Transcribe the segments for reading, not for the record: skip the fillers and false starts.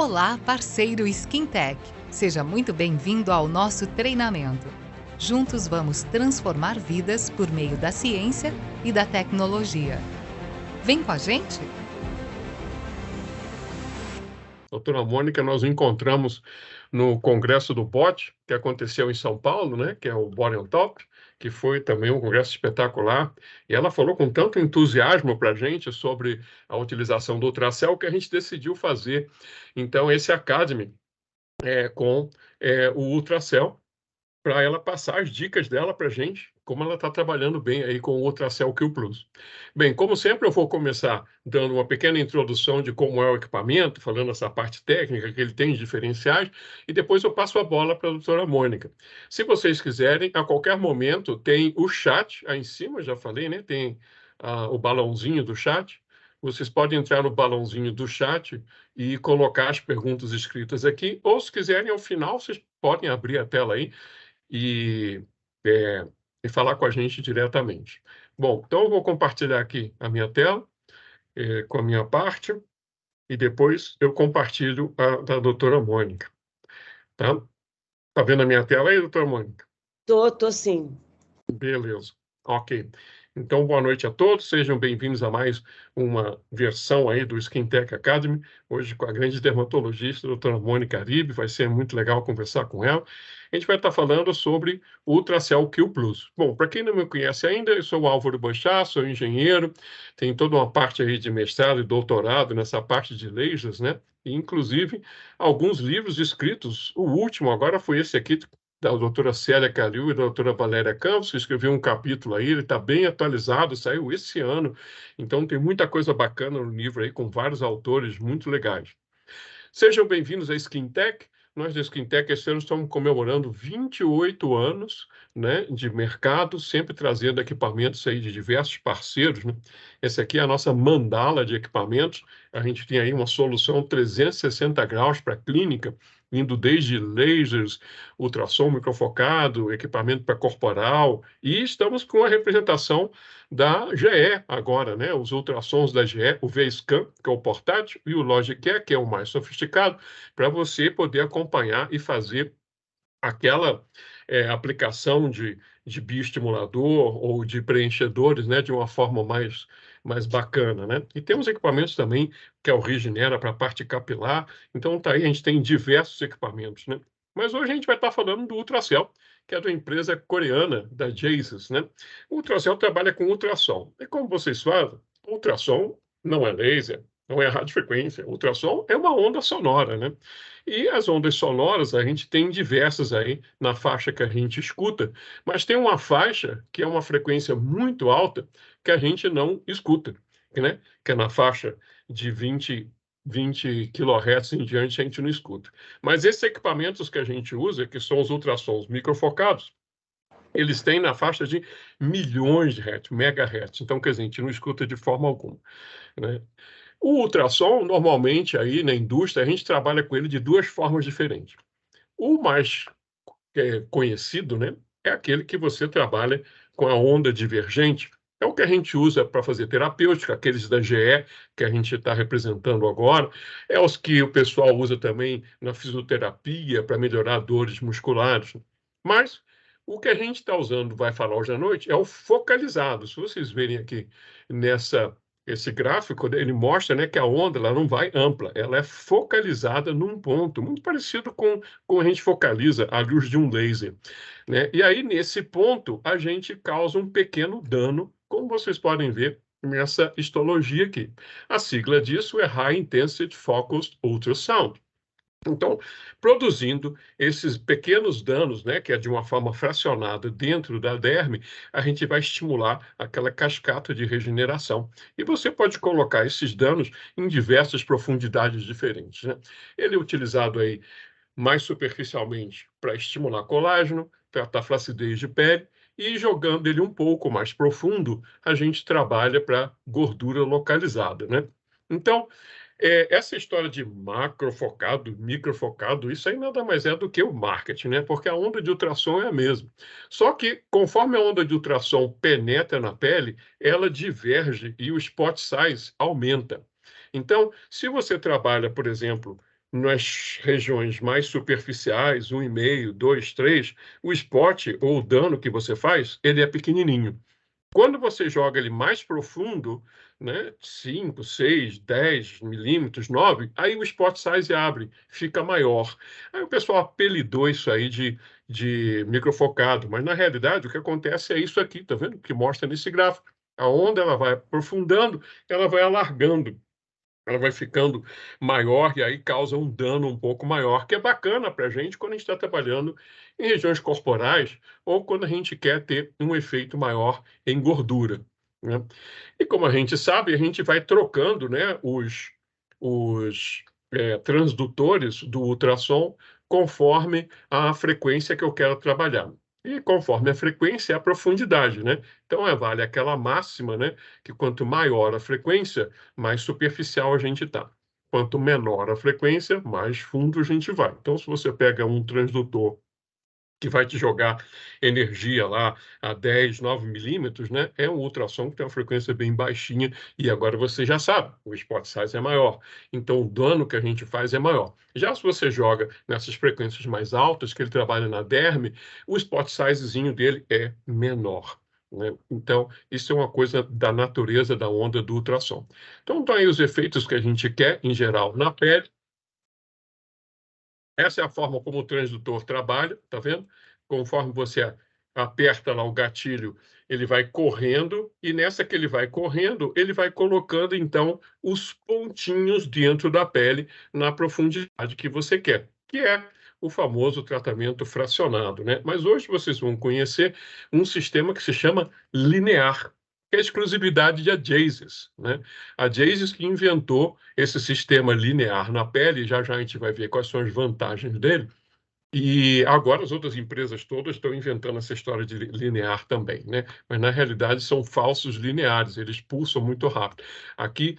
Olá, parceiro SkinTech! Seja muito bem-vindo ao nosso treinamento. Juntos vamos transformar vidas por meio da ciência e da tecnologia. Vem com a gente? Doutora Mônica, nós encontramos no Congresso do BOT, que aconteceu em São Paulo, né, que é o Body on Top, que foi também um congresso espetacular, e ela falou com tanto entusiasmo para a gente sobre a utilização do ultracel que a gente decidiu fazer, então, esse Academy com o ultracel, para ela passar as dicas dela para a gente, como ela está trabalhando bem aí com o Ultracell Q Plus. Bem, como sempre, eu vou começar dando uma pequena introdução de como é o equipamento, falando essa parte técnica que ele tem de diferenciais, e depois eu passo a bola para a doutora Mônica. Se vocês quiserem, a qualquer momento, tem o chat aí em cima, já falei, né? Tem o balãozinho do chat. Vocês podem entrar no balãozinho do chat e colocar as perguntas escritas aqui, ou se quiserem, ao final, vocês podem abrir a tela aí e, é, e falar com a gente diretamente. Bom, então eu vou compartilhar aqui a minha tela com a minha parte e depois eu compartilho a da doutora Mônica. Tá? Tá vendo a minha tela aí, doutora Mônica? Tô sim. Beleza. Ok. Então, boa noite a todos, sejam bem-vindos a mais uma versão aí do SkinTech Academy, hoje com a grande dermatologista, a doutora Mônica Aribe, vai ser muito legal conversar com ela. A gente vai estar falando sobre o Ultracell Q Plus. Bom, para quem não me conhece ainda, eu sou o Álvaro Boechat, sou engenheiro, tenho toda uma parte aí de mestrado e doutorado nessa parte de lasers, né? E, inclusive, alguns livros escritos, o último agora foi esse aqui, da doutora Célia Calil e da doutora Valéria Campos, que escreveu um capítulo aí, ele está bem atualizado, saiu esse ano, então tem muita coisa bacana no livro aí, com vários autores muito legais. Sejam bem-vindos à SkinTech. Nós da SkinTech esse ano estamos comemorando 28 anos, né, de mercado, sempre trazendo equipamentos aí de diversos parceiros, né? Essa aqui é a nossa mandala de equipamentos. A gente tem aí uma solução 360 graus para a clínica, indo desde lasers, ultrassom microfocado, equipamento para corporal, e estamos com a representação da GE agora, né? Os ultrassons da GE, o V-Scan, que é o portátil, e o Logic Care, que é o mais sofisticado, para você poder acompanhar e fazer aquela aplicação de bioestimulador ou de preenchedores, né, de uma forma mais bacana, né? E temos equipamentos também, que é o Regenera para a parte capilar, então tá aí, a gente tem diversos equipamentos, né? Mas hoje a gente vai estar falando do Ultracell, que é da empresa coreana, da Genesis, né? O Ultracell trabalha com ultrassom. E como vocês falam, ultrassom não é laser, não é radiofrequência. Ultrassom é uma onda sonora, né? E as ondas sonoras, a gente tem diversas aí na faixa que a gente escuta, mas tem uma faixa que é uma frequência muito alta que a gente não escuta, né? Que é na faixa de 20 kHz em diante a gente não escuta. Mas esses equipamentos que a gente usa, que são os ultrassons microfocados, eles têm na faixa de milhões de hertz, megahertz. Então, quer dizer, a gente não escuta de forma alguma, né? O ultrassom, normalmente, aí na indústria, a gente trabalha com ele de duas formas diferentes. O mais conhecido, né, é aquele que você trabalha com a onda divergente. É o que a gente usa para fazer terapêutica, aqueles da GE que a gente está representando agora. É os que o pessoal usa também na fisioterapia para melhorar dores musculares. Mas o que a gente está usando, vai falar hoje à noite, é o focalizado. Se vocês verem aqui esse gráfico, ele mostra, né, que a onda ela não vai ampla, ela é focalizada num ponto, muito parecido com como a gente focaliza a luz de um laser, né? E aí, nesse ponto, a gente causa um pequeno dano, como vocês podem ver nessa histologia aqui. A sigla disso é High Intensity Focused Ultrasound. Então, produzindo esses pequenos danos, né, que é de uma forma fracionada dentro da derme, a gente vai estimular aquela cascata de regeneração. E você pode colocar esses danos em diversas profundidades diferentes, né? Ele é utilizado aí mais superficialmente para estimular colágeno, tratar flacidez de pele, e jogando ele um pouco mais profundo, a gente trabalha para gordura localizada, né? Então, essa história de macrofocado, microfocado, isso aí nada mais é do que o marketing, né? Porque a onda de ultrassom é a mesma. Só que, conforme a onda de ultrassom penetra na pele, ela diverge e o spot size aumenta. Então, se você trabalha, por exemplo, nas regiões mais superficiais, 1,5, 2, 3, o spot ou o dano que você faz, ele é pequenininho. Quando você joga ele mais profundo, né, 5, 6, 10 milímetros, 9, aí o spot size abre, fica maior. Aí o pessoal apelidou isso aí de microfocado, mas na realidade o que acontece é isso aqui, tá vendo? Que mostra nesse gráfico. A onda ela vai aprofundando, ela vai alargando, ela vai ficando maior e aí causa um dano um pouco maior, que é bacana para a gente quando a gente está trabalhando em regiões corporais ou quando a gente quer ter um efeito maior em gordura, né? E como a gente sabe, a gente vai trocando, né, os transdutores do ultrassom conforme a frequência que eu quero trabalhar. E conforme a frequência, é a profundidade, né? Então, vale aquela máxima, né, que quanto maior a frequência, mais superficial a gente está. Quanto menor a frequência, mais fundo a gente vai. Então, se você pega um transdutor que vai te jogar energia lá a 10, 9 milímetros, né? É um ultrassom que tem uma frequência bem baixinha e agora você já sabe, o spot size é maior. Então, o dano que a gente faz é maior. Já se você joga nessas frequências mais altas, que ele trabalha na derme, o spot sizezinho dele é menor, né? Então, isso é uma coisa da natureza da onda do ultrassom. Então, estão aí os efeitos que a gente quer, em geral, na pele. Essa é a forma como o transdutor trabalha, tá vendo? Conforme você aperta lá o gatilho, ele vai correndo, e nessa que ele vai correndo, ele vai colocando, então, os pontinhos dentro da pele na profundidade que você quer, que é o famoso tratamento fracionado, né? Mas hoje vocês vão conhecer um sistema que se chama linear, que é a exclusividade de Agesis, né? A Agesis que inventou esse sistema linear na pele, já já a gente vai ver quais são as vantagens dele, e agora as outras empresas todas estão inventando essa história de linear também, né? Mas na realidade são falsos lineares, eles pulsam muito rápido. Aqui,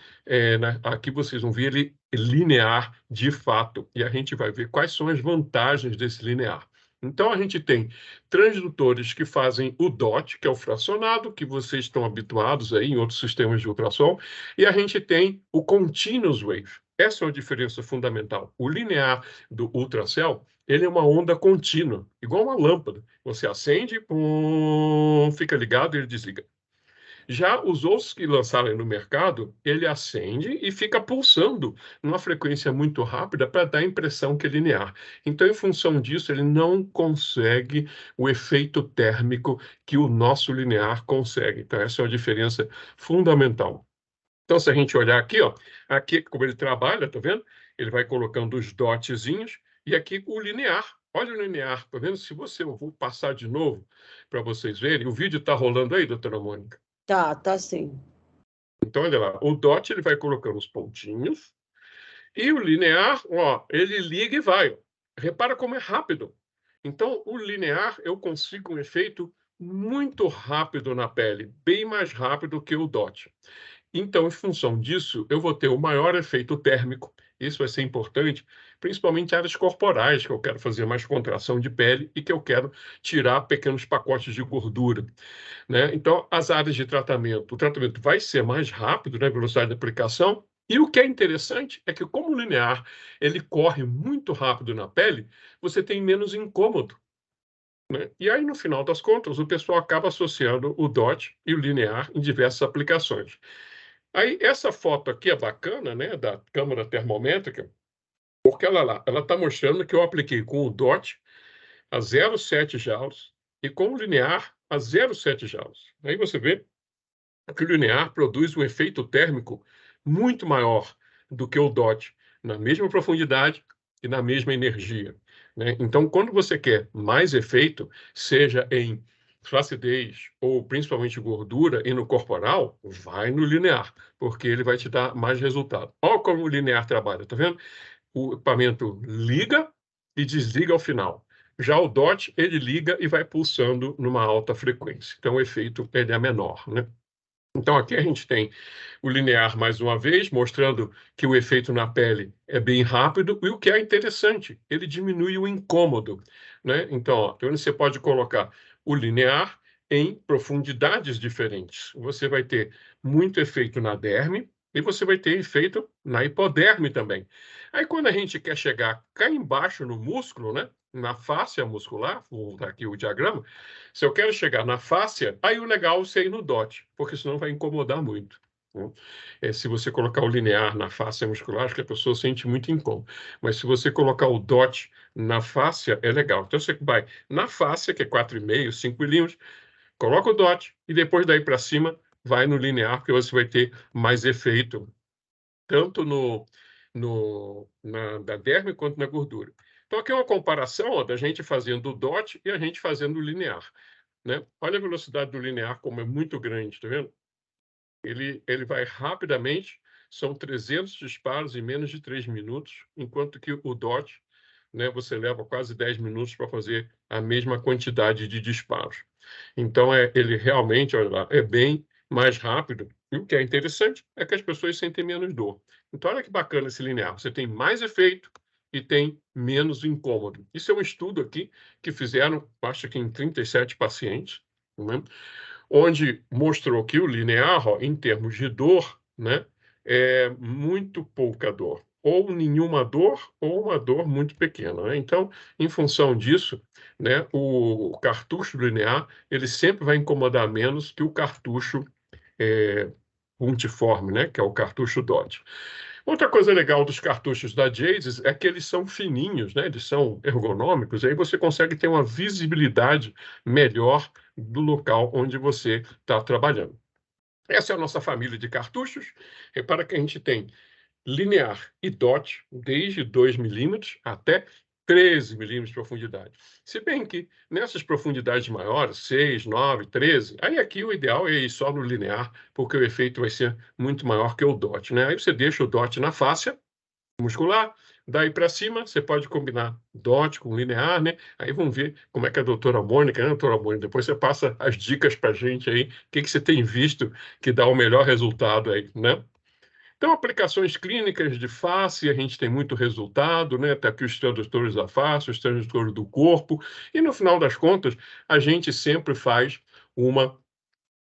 aqui vocês vão ver ele linear de fato, e a gente vai ver quais são as vantagens desse linear. Então a gente tem transdutores que fazem o DOT, que é o fracionado, que vocês estão habituados aí em outros sistemas de ultrassom, e a gente tem o continuous wave. Essa é uma diferença fundamental. O linear do ultracell, ele é uma onda contínua, igual uma lâmpada. Você acende, pum, fica ligado e ele desliga. Já os outros que lançaram no mercado, ele acende e fica pulsando numa frequência muito rápida para dar a impressão que é linear. Então, em função disso, ele não consegue o efeito térmico que o nosso linear consegue. Então, essa é uma diferença fundamental. Então, se a gente olhar aqui, ó, aqui como ele trabalha, tá vendo? Ele vai colocando os dotzinhos e aqui o linear. Olha o linear, tá vendo? Se você, eu vou passar de novo para vocês verem. O vídeo está rolando aí, doutora Mônica? Tá sim. Então, olha lá, o dot ele vai colocando os pontinhos e o linear, ó, ele liga e vai. Repara como é rápido. Então, o linear eu consigo um efeito muito rápido na pele, bem mais rápido que o dot. Então, em função disso, eu vou ter o maior efeito térmico. Isso vai ser importante, principalmente em áreas corporais, que eu quero fazer mais contração de pele e que eu quero tirar pequenos pacotes de gordura, né? Então, as áreas de tratamento, o tratamento vai ser mais rápido, né? Velocidade de aplicação. E o que é interessante é que, como o linear ele corre muito rápido na pele, você tem menos incômodo, né? E aí, no final das contas, o pessoal acaba associando o DOT e o linear em diversas aplicações. Aí, essa foto aqui é bacana, né, da câmara termométrica, porque ela está mostrando que eu apliquei com o DOT a 0,7 joules e com o linear a 0,7 joules. Aí você vê que o linear produz um efeito térmico muito maior do que o DOT, na mesma profundidade e na mesma energia, né? Então, quando você quer mais efeito, seja em flacidez ou principalmente gordura e no corporal, vai no linear, porque ele vai te dar mais resultado. Olha como o linear trabalha, tá vendo? O equipamento liga e desliga ao final. Já o DOT, ele liga e vai pulsando numa alta frequência. Então, o efeito ele é menor, né? Então, aqui a gente tem o linear mais uma vez, mostrando que o efeito na pele é bem rápido, e o que é interessante, ele diminui o incômodo, né? Então, ó, você pode colocar o linear em profundidades diferentes. Você vai ter muito efeito na derme, e você vai ter efeito na hipoderme também. Aí, quando a gente quer chegar cá embaixo no músculo, né, na fáscia muscular, vou voltar aqui o diagrama, se eu quero chegar na fáscia, aí o legal é você ir no DOT, porque senão vai incomodar muito, né? Se você colocar o linear na fáscia muscular, acho que a pessoa sente muito incômodo. Mas se você colocar o DOT na fáscia, é legal. Então, você vai na fáscia, que é 4,5, 5 milímetros, coloca o DOT e depois daí para cima vai no linear, porque você vai ter mais efeito, tanto da derme quanto na gordura. Então, aqui é uma comparação, ó, da gente fazendo o DOT e a gente fazendo o linear, né? Olha a velocidade do linear, como é muito grande, tá vendo? Ele vai rapidamente, são 300 disparos em menos de 3 minutos, enquanto que o DOT, né, você leva quase 10 minutos para fazer a mesma quantidade de disparos. Então, ele realmente, olha lá, é bem mais rápido. E o que é interessante é que as pessoas sentem menos dor. Então, olha que bacana esse linear. Você tem mais efeito e tem menos incômodo. Isso é um estudo aqui que fizeram, acho que em 37 pacientes, né? Onde mostrou que o linear, ó, em termos de dor, né, é muito pouca dor, ou nenhuma dor, ou uma dor muito pequena, né? Então, em função disso, né, o cartucho linear, ele sempre vai incomodar menos que o cartucho puntiforme, né, que é o cartucho DOT. Outra coisa legal dos cartuchos da Jadis é que eles são fininhos, né? Eles são ergonômicos, aí você consegue ter uma visibilidade melhor do local onde você está trabalhando. Essa é a nossa família de cartuchos. Repara que a gente tem linear e DOT, desde 2 milímetros até 13 milímetros de profundidade. Se bem que nessas profundidades maiores, 6, 9, 13, aí aqui o ideal é ir só no linear, porque o efeito vai ser muito maior que o DOT, né? Aí você deixa o DOT na fáscia muscular, daí para cima você pode combinar DOT com linear, né? Aí vamos ver como é que a doutora Mônica, né, doutora Mônica? Depois você passa as dicas para a gente aí, o que você tem visto que dá o melhor resultado aí, né? Então, aplicações clínicas de face, a gente tem muito resultado, né? Até aqui os tradutores da face, os tradutores do corpo, e no final das contas, a gente sempre faz uma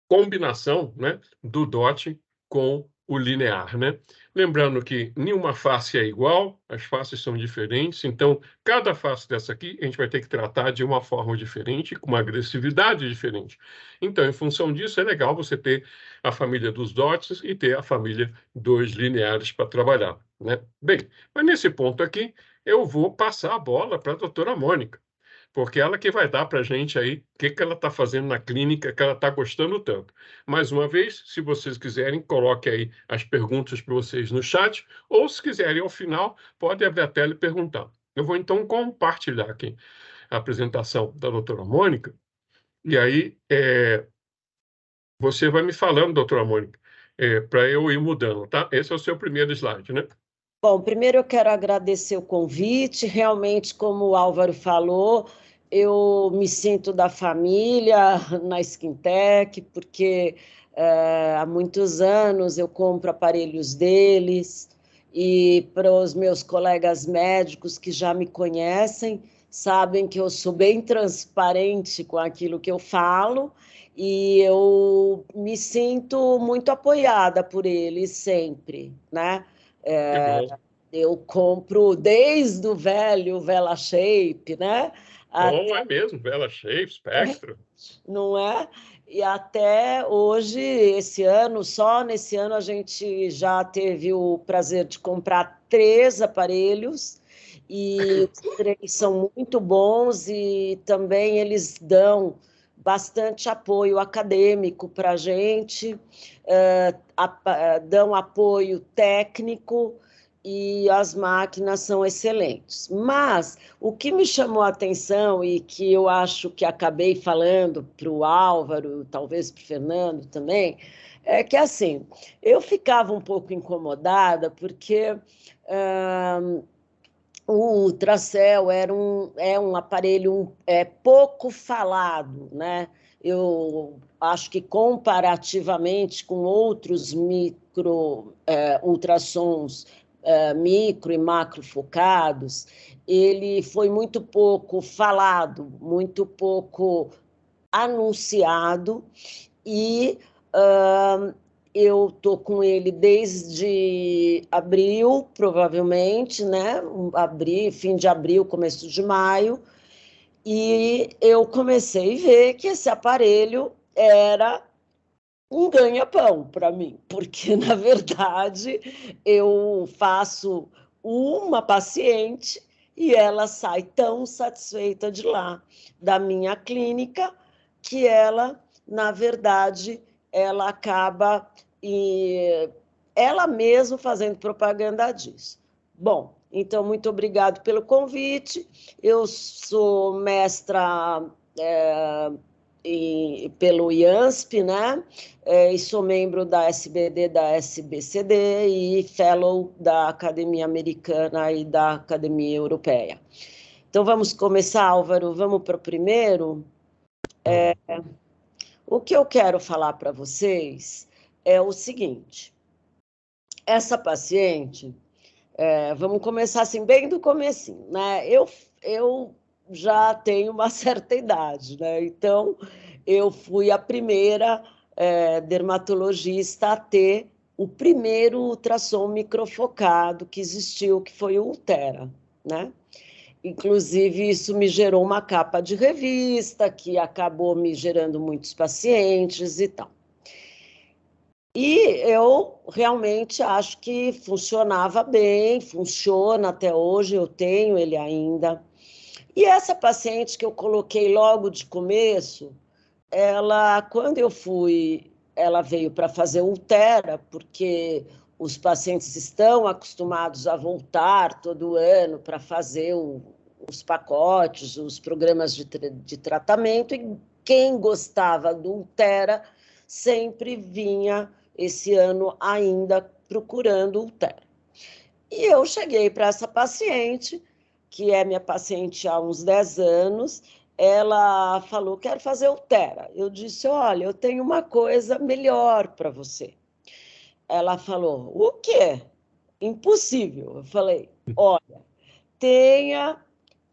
combinação, né, do DOT com o linear, né? Lembrando que nenhuma face é igual, as faces são diferentes, então cada face dessa aqui a gente vai ter que tratar de uma forma diferente, com uma agressividade diferente. Então, em função disso, é legal você ter a família dos dots e ter a família dos lineares para trabalhar, né? Bem, mas nesse ponto aqui, eu vou passar a bola para a doutora Mônica, porque ela que vai dar para a gente aí o que ela está fazendo na clínica, que ela está gostando tanto. Mais uma vez, se vocês quiserem, coloque aí as perguntas para vocês no chat, ou se quiserem, ao final, pode abrir a tela e perguntar. Eu vou, então, compartilhar aqui a apresentação da doutora Mônica, e aí você vai me falando, doutora Mônica, para eu ir mudando, tá? Esse é o seu primeiro slide, né? Bom, primeiro eu quero agradecer o convite. Realmente, como o Álvaro falou, eu me sinto da família na SkinTech, porque há muitos anos eu compro aparelhos deles, e para os meus colegas médicos que já me conhecem, sabem que eu sou bem transparente com aquilo que eu falo, e eu me sinto muito apoiada por eles sempre, né? Que bom. Eu compro desde o velho Vela Shape, né? Oh, é mesmo, Bela Shape, Spectrum. Não é? E até hoje, esse ano, só nesse ano, a gente já teve o prazer de comprar 3 aparelhos, e os 3 são muito bons, e também eles dão bastante apoio acadêmico para a gente, dão apoio técnico, e as máquinas são excelentes. Mas o que me chamou a atenção, e que eu acho que acabei falando para o Álvaro, talvez para o Fernando também, é que, assim, eu ficava um pouco incomodada, porque o Ultracell é um aparelho pouco falado, né? Eu acho que, comparativamente com outros ultrassons micro e macro focados, ele foi muito pouco falado, muito pouco anunciado, e eu estou com ele desde abril, provavelmente, né? Fim de abril, começo de maio, e eu comecei a ver que esse aparelho era um ganha-pão para mim, porque, na verdade, eu faço uma paciente e ela sai tão satisfeita de lá, da minha clínica, que ela, na verdade, ela acaba ela mesma fazendo propaganda disso. Bom, então, muito obrigado pelo convite. Eu sou mestra pelo IANSP, né? E sou membro da SBD, da SBCD e fellow da Academia Americana e da Academia Europeia. Então, vamos começar, Álvaro? Vamos para o primeiro? O que eu quero falar para vocês é o seguinte. Essa paciente, vamos começar assim, bem do comecinho, né? Eu já tenho uma certa idade, né? Então, eu fui a primeira dermatologista a ter o primeiro ultrassom microfocado que existiu, que foi o Ultera, né? Inclusive, isso me gerou uma capa de revista, que acabou me gerando muitos pacientes e tal. E eu realmente acho que funcionava bem, funciona até hoje, eu tenho ele ainda. E essa paciente que eu coloquei logo de começo, ela, quando eu fui, ela veio para fazer Ultera, porque os pacientes estão acostumados a voltar todo ano para fazer os pacotes, os programas de tratamento, e quem gostava do Ultera sempre vinha esse ano ainda procurando Ultera. E eu cheguei para essa paciente, que é minha paciente há uns 10 anos, ela falou, quero fazer Ultera. Eu disse, olha, eu tenho uma coisa melhor para você. Ela falou, o quê? Impossível. Eu falei, olha,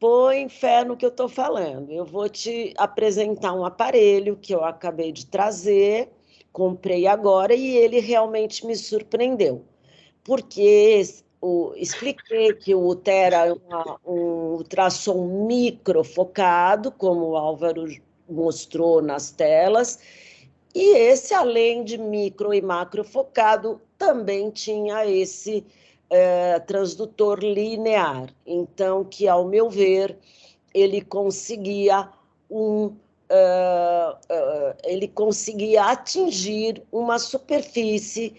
põe fé no que eu estou falando. Eu vou te apresentar um aparelho que eu acabei de trazer, comprei agora, e ele realmente me surpreendeu. Porque expliquei que o Ultera é um ultrassom microfocado, como o Álvaro mostrou nas telas, e esse, além de micro e macrofocado, também tinha esse transdutor linear. Então, que, ao meu ver, ele conseguia atingir uma superfície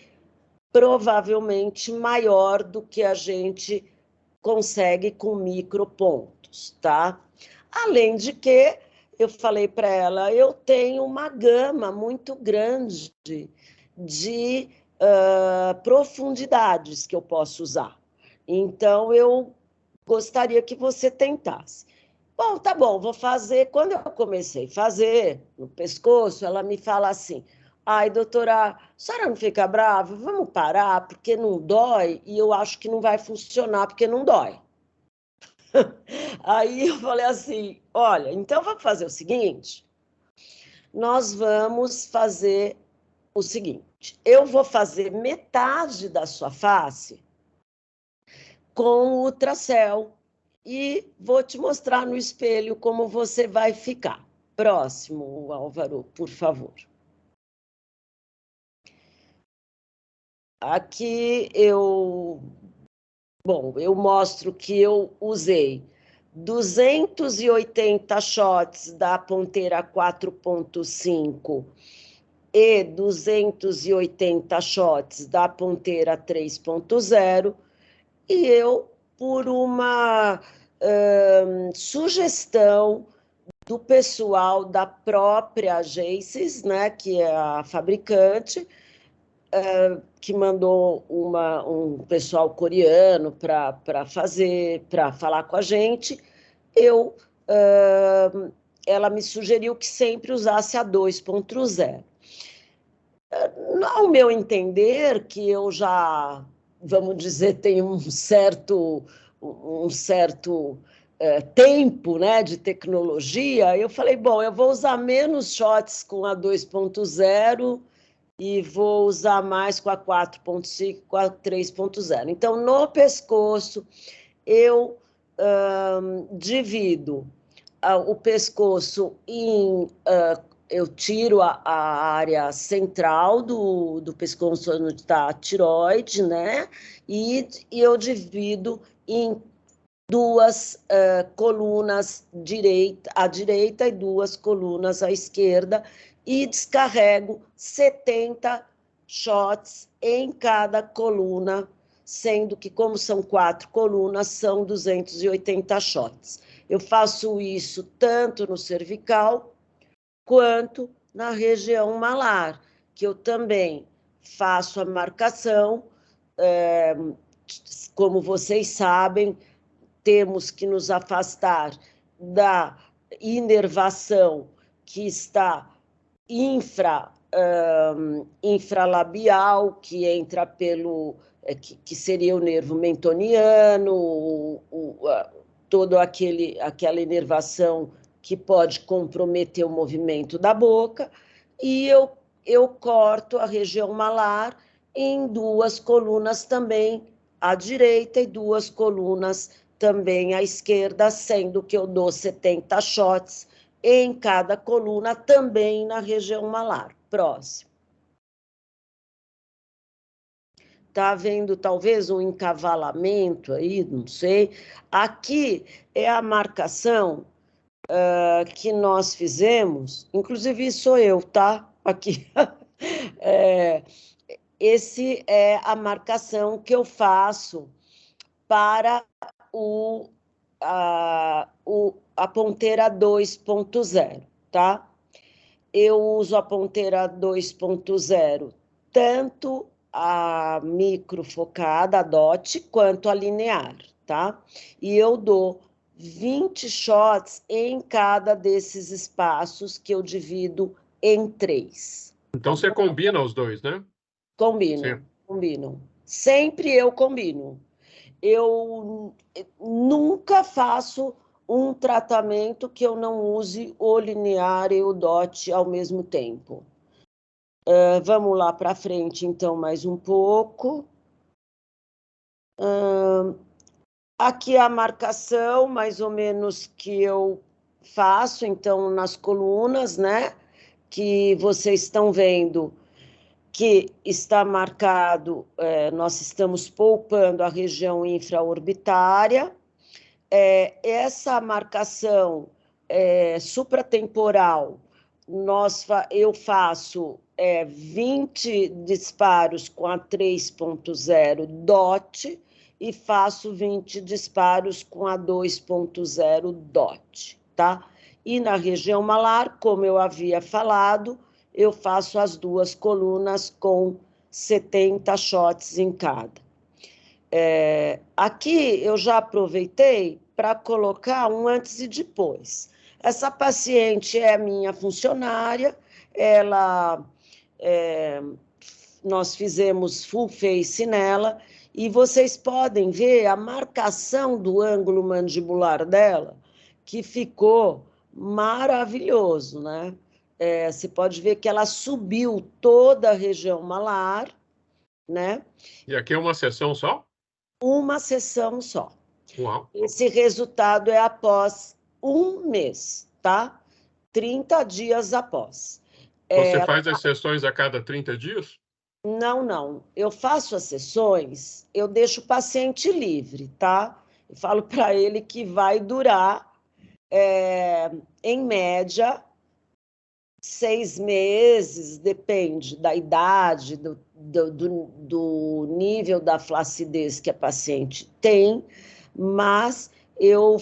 provavelmente maior do que a gente consegue com micropontos, tá? Além de que, eu falei para ela, eu tenho uma gama muito grande de profundidades que eu posso usar. Então, eu gostaria que você tentasse. Bom, tá bom, vou fazer. Quando eu comecei a fazer no pescoço, ela me fala assim, ai, doutora, a senhora não fica brava? Vamos parar, porque não dói, e eu acho que não vai funcionar, porque não dói. Aí eu falei assim, olha, então vamos fazer o seguinte, nós vamos fazer o seguinte, eu vou fazer metade da sua face com o ultracel e vou te mostrar no espelho como você vai ficar. Próximo, Álvaro, por favor. Aqui eu mostro que eu usei 280 shots da ponteira 4.5 e 280 shots da ponteira 3.0, e eu, por uma sugestão do pessoal da própria Agences, né, que é a fabricante, que mandou um pessoal coreano para falar com a gente, ela me sugeriu que sempre usasse a 2.0. Ao meu entender, que eu já, vamos dizer, tenho um certo tempo, né, de tecnologia, eu falei, bom, eu vou usar menos shots com a 2.0 e vou usar mais com a 4.5, com a 3.0. Então, no pescoço, eu divido o pescoço em... eu tiro a área central do pescoço, onde está a tireoide, né? E eu divido em duas colunas à direita e duas colunas à esquerda, e descarrego 70 shots em cada coluna, sendo que, como são 4 colunas, são 280 shots. Eu faço isso tanto no cervical quanto na região malar, que eu também faço a marcação. Como vocês sabem, temos que nos afastar da inervação que está infralabial, que entra pelo... que seria o nervo mentoniano, toda aquela inervação que pode comprometer o movimento da boca, e eu corto a região malar em 2 colunas também à direita e 2 colunas também à esquerda, sendo que eu dou 70 shots em cada coluna, também na região malar. Próximo. Está havendo talvez um encavalamento aí, não sei. Aqui é a marcação que nós fizemos, inclusive sou eu, tá? Aqui. Esse é a marcação que eu faço para a ponteira 2.0, tá? Eu uso a ponteira 2.0, tanto a microfocada, a DOT, quanto a linear, tá? E eu dou 20 shots em cada desses espaços, que eu divido em 3. Então, você combina os dois, né? Combino. Sempre eu combino. Eu nunca faço um tratamento que eu não use o linear e o DOT ao mesmo tempo. Vamos lá para frente, então, mais um pouco. Aqui a marcação, mais ou menos, que eu faço, então, nas colunas, né? Que vocês estão vendo que está marcado, nós estamos poupando a região infraorbitária. Essa marcação supratemporal, eu faço 20 disparos com a 3.0 DOT e faço 20 disparos com a 2.0 DOT, tá? E na região malar, como eu havia falado, eu faço as 2 colunas com 70 shots em cada. Aqui eu já aproveitei para colocar um antes e depois. Essa paciente é minha funcionária, nós fizemos full face nela, e vocês podem ver a marcação do ângulo mandibular dela, que ficou maravilhoso, né? Você pode ver que ela subiu toda a região malar, né? E aqui é uma sessão só? Uma sessão só. Uau. Esse resultado é após 1 mês, tá? 30 dias após. Você faz as sessões a cada 30 dias? Não. Eu faço as sessões, eu deixo o paciente livre, tá? Eu falo para ele que vai durar, em média, 6 meses, depende da idade, do nível da flacidez que a paciente tem, mas eu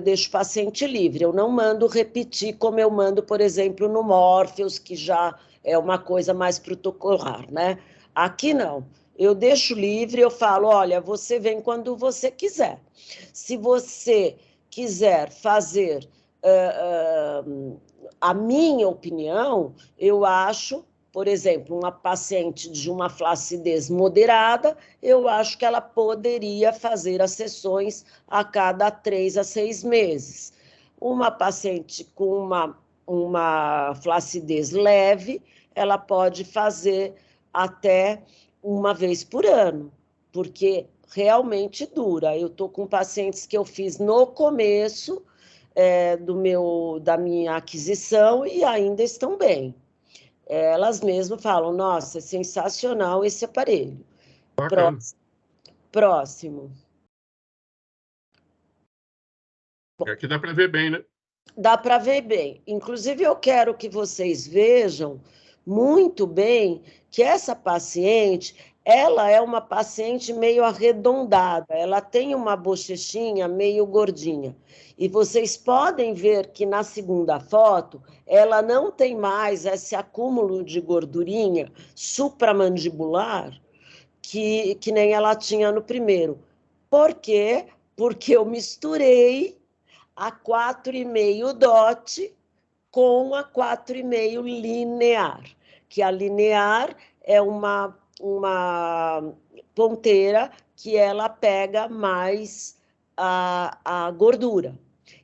deixo o paciente livre, eu não mando repetir como eu mando, por exemplo, no Morpheus, que já é uma coisa mais protocolar, né? Aqui não, eu deixo livre, eu falo, olha, você vem quando você quiser. Se você quiser fazer a minha opinião, eu acho, por exemplo, uma paciente de uma flacidez moderada, eu acho que ela poderia fazer as sessões a cada 3 a 6 meses. Uma paciente com uma uma flacidez leve, ela pode fazer até uma vez por ano, porque realmente dura. Eu estou com pacientes que eu fiz no começo da minha aquisição e ainda estão bem. Elas mesmas falam, nossa, é sensacional esse aparelho. Bacana. Próximo. Aqui dá para ver bem, né? Dá para ver bem. Inclusive, eu quero que vocês vejam muito bem que essa paciente, ela é uma paciente meio arredondada, ela tem uma bochechinha meio gordinha. E vocês podem ver que na segunda foto, ela não tem mais esse acúmulo de gordurinha supramandibular que nem ela tinha no primeiro. Por quê? Porque eu misturei a 4,5 DOT com a 4,5 linear, que a linear é uma ponteira que ela pega mais a gordura.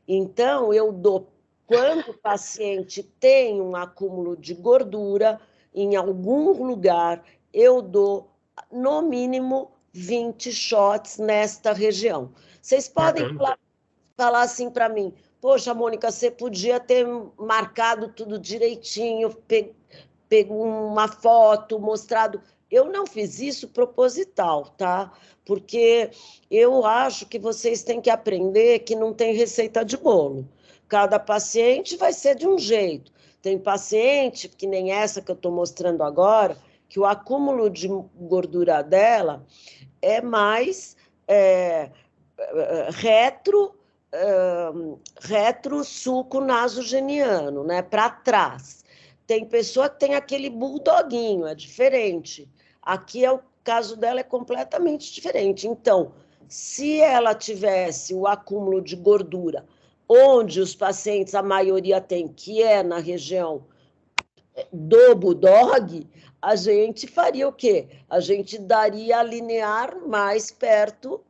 Então, eu dou, quando o paciente tem um acúmulo de gordura, em algum lugar, eu dou, no mínimo, 20 shots nesta região. Vocês podem falar assim para mim, poxa, Mônica, você podia ter marcado tudo direitinho, pego uma foto, mostrado. Eu não fiz isso proposital, tá? Porque eu acho que vocês têm que aprender que não tem receita de bolo. Cada paciente vai ser de um jeito. Tem paciente, que nem essa que eu estou mostrando agora, que o acúmulo de gordura dela é mais retro-suco nasogeniano, né? Para trás. Tem pessoa que tem aquele bulldoguinho, é diferente. Aqui o caso dela é completamente diferente. Então, se ela tivesse o acúmulo de gordura, onde os pacientes, a maioria tem, que é na região do bulldog, a gente faria o quê? A gente daria a linear mais perto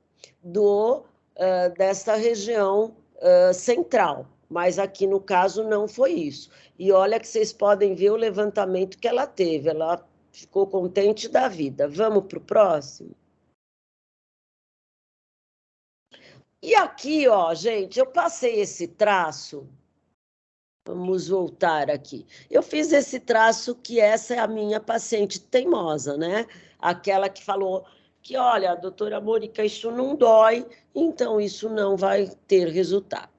dessa região central. Mas aqui, no caso, não foi isso. E olha que vocês podem ver o levantamento que ela teve. Ela ficou contente da vida. Vamos para o próximo? E aqui, ó, gente, eu passei esse traço. Vamos voltar aqui. Eu fiz esse traço que essa é a minha paciente teimosa, né? Aquela que falou que, olha, doutora Mônica, isso não dói, então isso não vai ter resultado.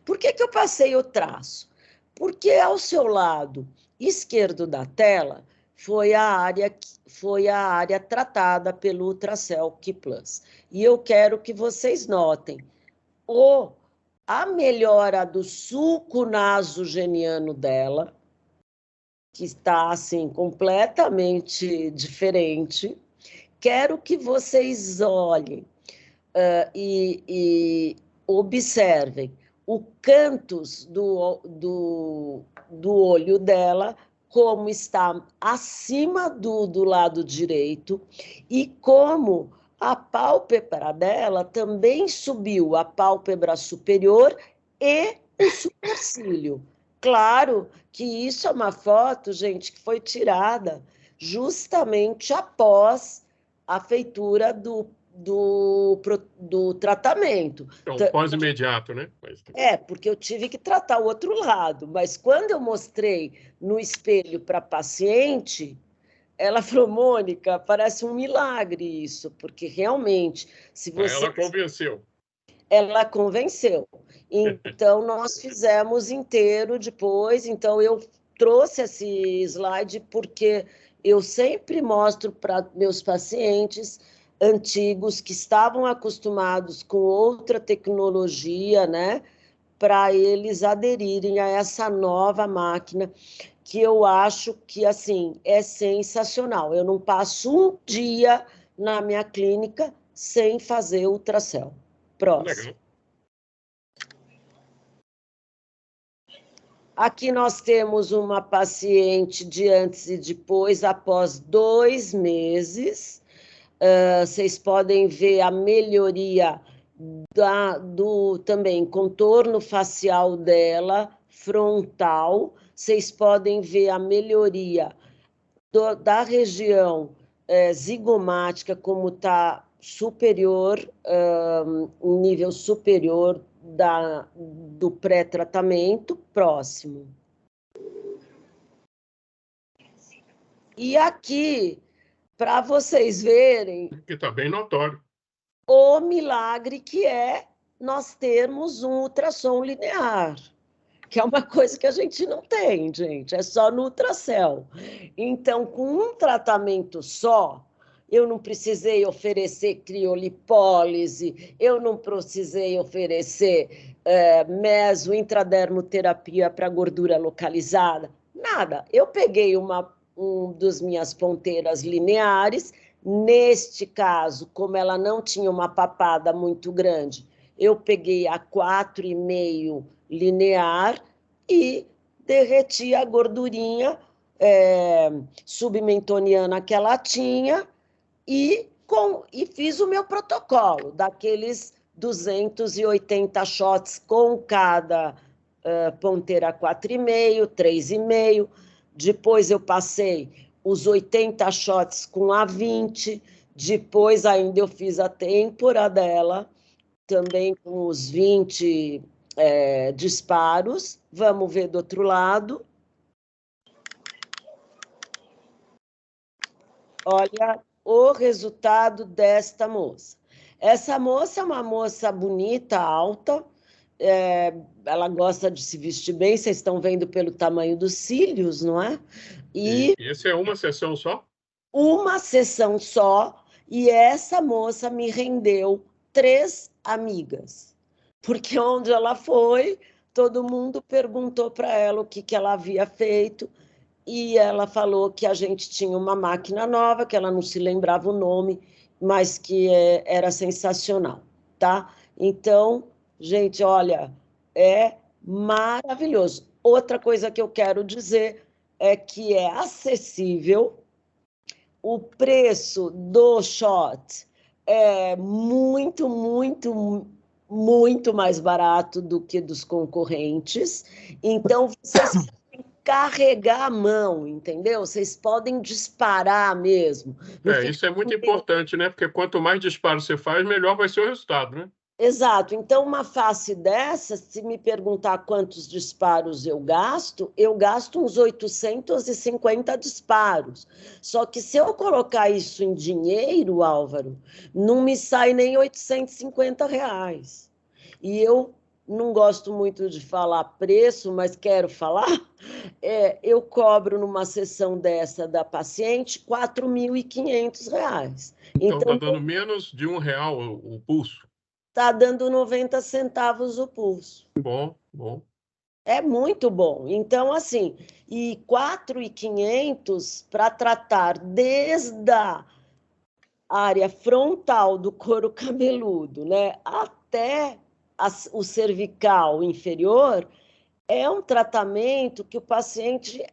Por que eu passei o traço? Porque ao seu lado esquerdo da tela foi a área tratada pelo Ultracelc Plus. E eu quero que vocês notem a melhora do suco nasogeniano dela, que está assim completamente diferente. Quero que vocês olhem e observem o cantos do olho dela, como está acima do lado direito, e como a pálpebra dela também subiu, a pálpebra superior e o supercílio. Claro que isso é uma foto, gente, que foi tirada justamente após a feitura do tratamento. Então, pós-imediato, né? Porque eu tive que tratar o outro lado, mas quando eu mostrei no espelho para a paciente, ela falou, Mônica, parece um milagre isso, porque realmente, se você... Ela convenceu. Ela convenceu. Então, nós fizemos inteiro depois, então eu trouxe esse slide porque eu sempre mostro para meus pacientes antigos que estavam acostumados com outra tecnologia, né, para eles aderirem a essa nova máquina, que eu acho que, assim, é sensacional. Eu não passo um dia na minha clínica sem fazer ultrassom. Próximo. Legal. Aqui nós temos uma paciente de antes e depois, após 2 meses. Vocês podem ver a melhoria do também contorno facial dela, frontal, vocês podem ver a melhoria da região zigomática, como está superior, um nível superior do pré-tratamento próximo. E aqui, para vocês verem... Que está bem notório. O milagre que é nós termos um ultrassom linear, que é uma coisa que a gente não tem, gente, é só no ultracel. Então, com um tratamento só, eu não precisei oferecer criolipólise, eu não precisei oferecer meso-intradermoterapia para gordura localizada, nada. Eu peguei um das minhas ponteiras lineares, neste caso, como ela não tinha uma papada muito grande, eu peguei a 4,5 linear e derreti a gordurinha submentoniana que ela tinha e fiz o meu protocolo, daqueles 280 shots com cada ponteira 4,5, 3,5. Depois eu passei os 80 shots com a 20, depois ainda eu fiz a têmpora dela, também com os 20 disparos. Vamos ver do outro lado. Olha o resultado desta moça. Essa moça é uma moça bonita, alta, ela gosta de se vestir bem, vocês estão vendo pelo tamanho dos cílios, não é? E essa é uma sessão só? Uma sessão só, e essa moça me rendeu 3 amigas, porque onde ela foi, todo mundo perguntou para ela o que ela havia feito, e ela falou que a gente tinha uma máquina nova, que ela não se lembrava o nome, mas que era sensacional, tá? Então, gente, olha, é maravilhoso. Outra coisa que eu quero dizer é que é acessível, o preço do shot é muito, muito, muito mais barato do que dos concorrentes, então vocês podem carregar a mão, entendeu? Vocês podem disparar mesmo. Isso é muito importante, né? Porque quanto mais disparo você faz, melhor vai ser o resultado, né? Exato. Então, uma face dessa, se me perguntar quantos disparos eu gasto uns 850 disparos. Só que se eu colocar isso em dinheiro, Álvaro, não me sai nem R$850. E eu não gosto muito de falar preço, mas quero falar. Eu cobro numa sessão dessa da paciente R$4.500. Então, está dando menos de R$1 o pulso. Está dando 90 centavos o pulso. Bom, bom. É muito bom. Então, assim, e 4.500 para tratar desde a área frontal do couro cabeludo, né, até o cervical inferior, é um tratamento que o paciente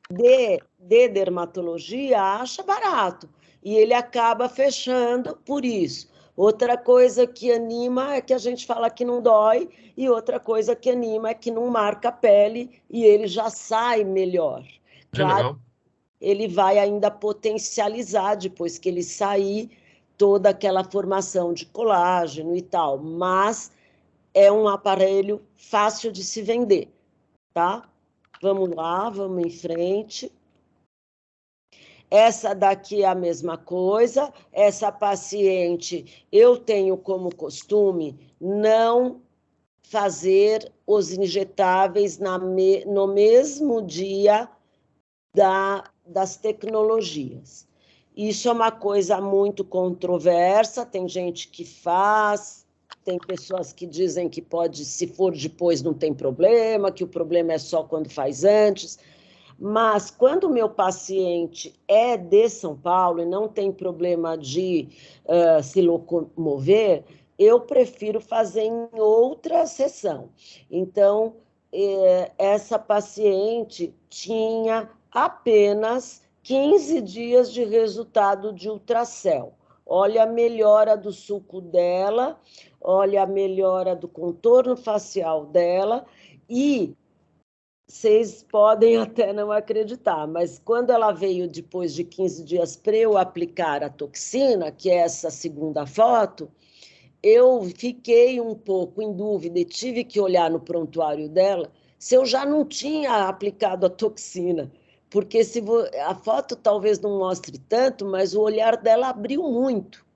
de dermatologia acha barato. E ele acaba fechando por isso. Outra coisa que anima é que a gente fala que não dói, e outra coisa que anima é que não marca a pele e ele já sai melhor. Claro, ele vai ainda potencializar, depois que ele sair, toda aquela formação de colágeno e tal, mas é um aparelho fácil de se vender, tá? Vamos lá, vamos em frente. Essa daqui é a mesma coisa, essa paciente, eu tenho como costume não fazer os injetáveis no mesmo dia das tecnologias. Isso é uma coisa muito controversa, tem gente que faz, tem pessoas que dizem que pode, se for depois não tem problema, que o problema é só quando faz antes. Mas quando o meu paciente é de São Paulo e não tem problema de se locomover, eu prefiro fazer em outra sessão. Então, essa paciente tinha apenas 15 dias de resultado de ultracel. Olha a melhora do sulco dela, olha a melhora do contorno facial dela e vocês podem até não acreditar, mas quando ela veio depois de 15 dias para eu aplicar a toxina, que é essa segunda foto, eu fiquei um pouco em dúvida e tive que olhar no prontuário dela se eu já não tinha aplicado a toxina, porque a foto talvez não mostre tanto, mas o olhar dela abriu muito.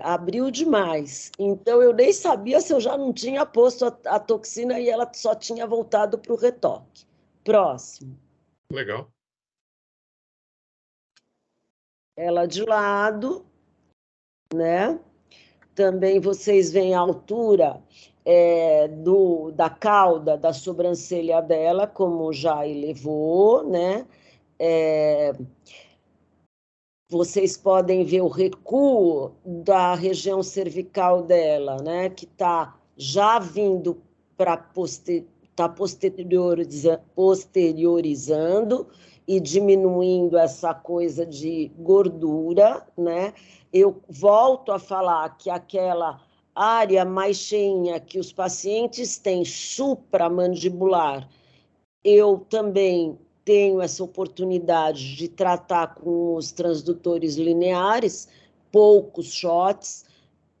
Abriu demais. Então, eu nem sabia se eu já não tinha posto a toxina e ela só tinha voltado para o retoque. Próximo. Legal. Ela de lado, né? Também vocês veem a altura da cauda, da sobrancelha dela, como já elevou, né? Vocês podem ver o recuo da região cervical dela, né? Que está já vindo para posteriorizando e diminuindo essa coisa de gordura, né? Eu volto a falar que aquela área mais cheinha que os pacientes têm supramandibular, eu também tenho essa oportunidade de tratar com os transdutores lineares, poucos shots,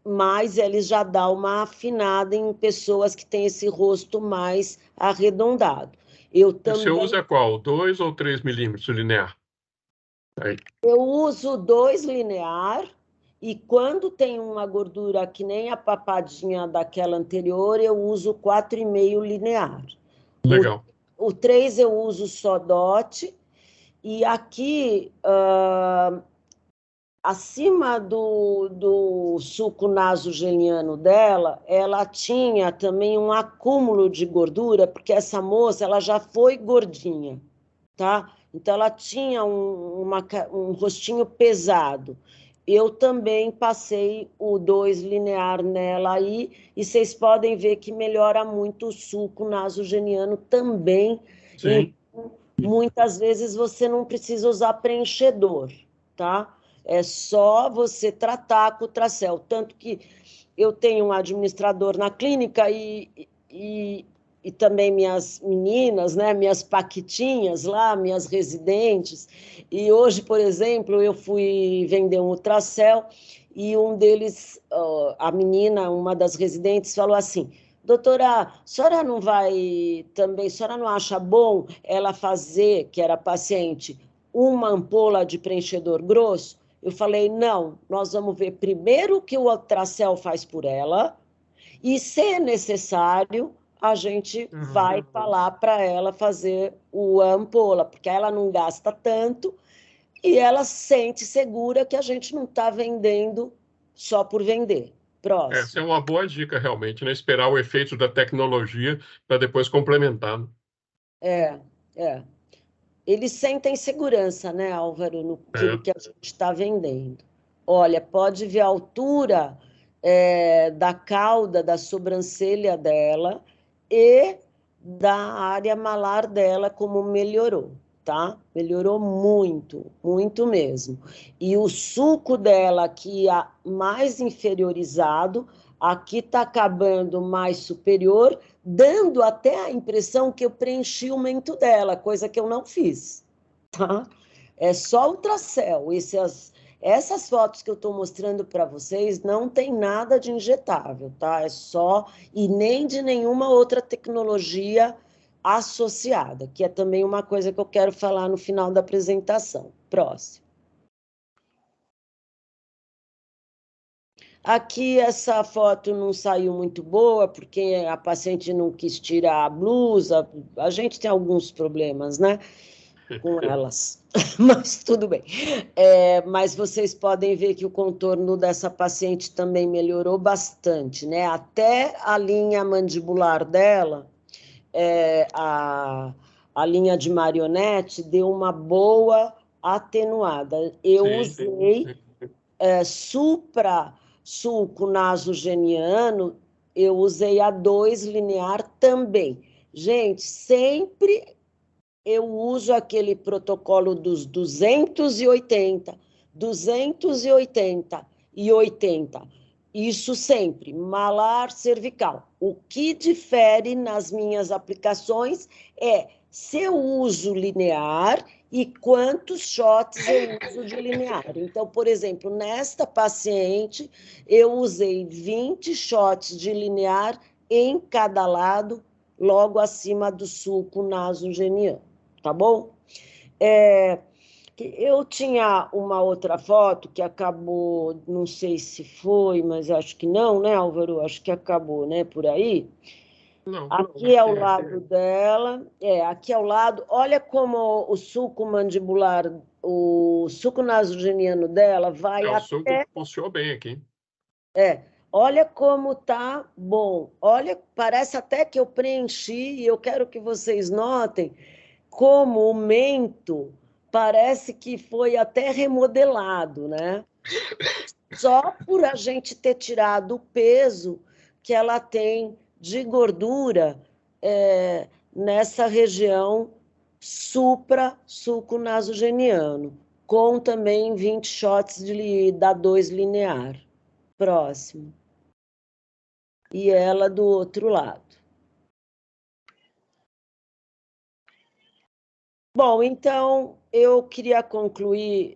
mas eles já dão uma afinada em pessoas que têm esse rosto mais arredondado. Você usa qual? 2 ou 3 milímetros linear? Aí. Eu uso 2 linear, e quando tem uma gordura que nem a papadinha daquela anterior, eu uso 4,5 linear. Legal. O 3 eu uso só DOT, e aqui, acima do suco nasogeniano dela, ela tinha também um acúmulo de gordura, porque essa moça ela já foi gordinha, tá? Então, ela tinha um rostinho pesado. Eu também passei o 2 linear nela aí, e vocês podem ver que melhora muito o suco nasogeniano também. Sim. E muitas vezes você não precisa usar preenchedor, tá? É só você tratar com o Tracel. Tanto que eu tenho um administrador na clínica e também minhas meninas, né, minhas paquitinhas lá, minhas residentes. E hoje, por exemplo, eu fui vender um Ultracel e um deles, a menina, uma das residentes, falou assim: doutora, a senhora não vai também, a senhora não acha bom ela fazer, que era paciente, uma ampola de preenchedor grosso? Eu falei, não, nós vamos ver primeiro o que o Ultracel faz por ela, e se necessário, a gente vai falar para ela fazer a ampola, porque ela não gasta tanto e ela sente segura que a gente não está vendendo só por vender. Próximo. Essa é uma boa dica, realmente, né? Esperar o efeito da tecnologia para depois complementar. Eles sentem segurança, né, Álvaro, no que a gente está vendendo. Olha, pode ver a altura da cauda, da sobrancelha dela e da área malar dela, como melhorou, tá? Melhorou muito, muito mesmo. E o sulco dela aqui, mais inferiorizado, aqui está acabando mais superior, dando até a impressão que eu preenchi o mento dela, coisa que eu não fiz, tá? É só ultracel. Essas fotos que eu estou mostrando para vocês não tem nada de injetável, tá? É só, e nem de nenhuma outra tecnologia associada, que é também uma coisa que eu quero falar no final da apresentação. Próximo. Aqui essa foto não saiu muito boa, porque a paciente não quis tirar a blusa. A gente tem alguns problemas, né, com elas, mas tudo bem. Mas vocês podem ver que o contorno dessa paciente também melhorou bastante, né? Até a linha mandibular dela, a linha de marionete, deu uma boa atenuada. Eu usei sulco nasogeniano, eu usei a 2 linear também. Gente, sempre eu uso aquele protocolo dos 280, 280 e 80. Isso sempre, malar cervical. O que difere nas minhas aplicações é se eu uso linear e quantos shots eu uso de linear. Então, por exemplo, nesta paciente, eu usei 20 shots de linear em cada lado, logo acima do sulco nasogeniano, tá bom? Eu tinha uma outra foto que acabou, não sei se foi, mas acho que não, né, Álvaro? Acho que acabou, né, por aí. Não, Aqui ao lado dela, aqui ao lado, olha como o sulco mandibular, o sulco nasogeniano dela vai o sulco até... puxou bem aqui. Olha como tá bom. Olha, parece até que eu preenchi, e eu quero que vocês notem como o mento parece que foi até remodelado, né? Só por a gente ter tirado o peso que ela tem de gordura nessa região supra-sulco-nasogeniano, com também 20 shots da 2 linear. Próximo. E ela do outro lado. Bom, então, eu queria concluir,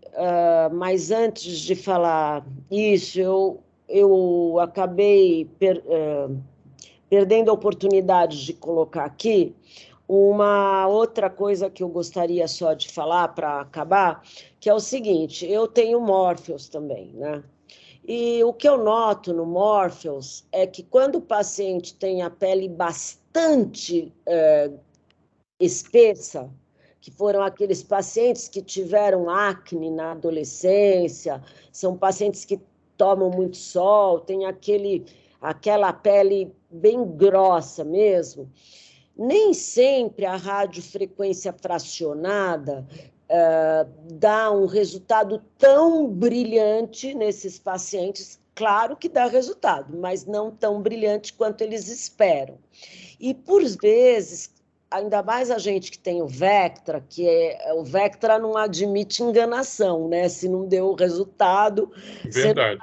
mas antes de falar isso, eu acabei perdendo a oportunidade de colocar aqui uma outra coisa que eu gostaria só de falar para acabar, que é o seguinte, eu tenho Morpheus também, né? E o que eu noto no Morpheus é que quando o paciente tem a pele bastante espessa, que foram aqueles pacientes que tiveram acne na adolescência, são pacientes que tomam muito sol, tem aquela pele bem grossa mesmo. Nem sempre a radiofrequência fracionada dá um resultado tão brilhante nesses pacientes. Claro que dá resultado, mas não tão brilhante quanto eles esperam. E, por vezes, ainda mais a gente que tem o Vectra, o Vectra não admite enganação, né? Se não deu o resultado... Verdade.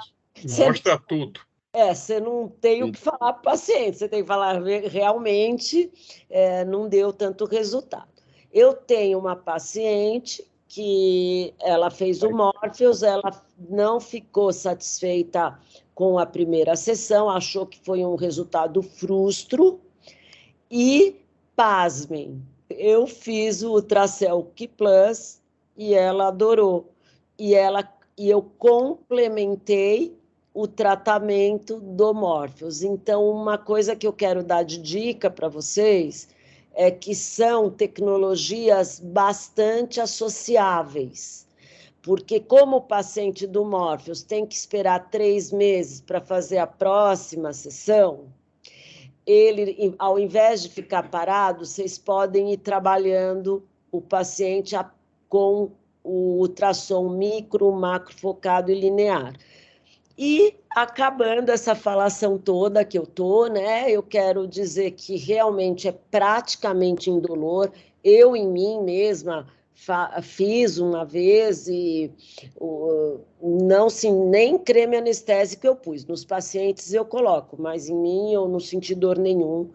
Mostra tudo. Você não tem o que falar para o paciente, você tem que falar realmente não deu tanto resultado. Eu tenho uma paciente que ela fez o Morpheus, ela não ficou satisfeita com a primeira sessão, achou que foi um resultado frustro e, pasmem, eu fiz o Ultracell Key Plus e ela adorou. E eu complementei o tratamento do Morpheus. Então, uma coisa que eu quero dar de dica para vocês é que são tecnologias bastante associáveis, porque como o paciente do Morpheus tem que esperar 3 meses para fazer a próxima sessão, ele, ao invés de ficar parado, vocês podem ir trabalhando o paciente com o ultrassom micro, macro focado e linear. E, acabando essa falação toda que eu estou, né, eu quero dizer que realmente é praticamente indolor. Eu, em mim mesma, fiz uma vez e não nem creme anestésico eu pus. Nos pacientes eu coloco, mas em mim eu não senti dor nenhuma.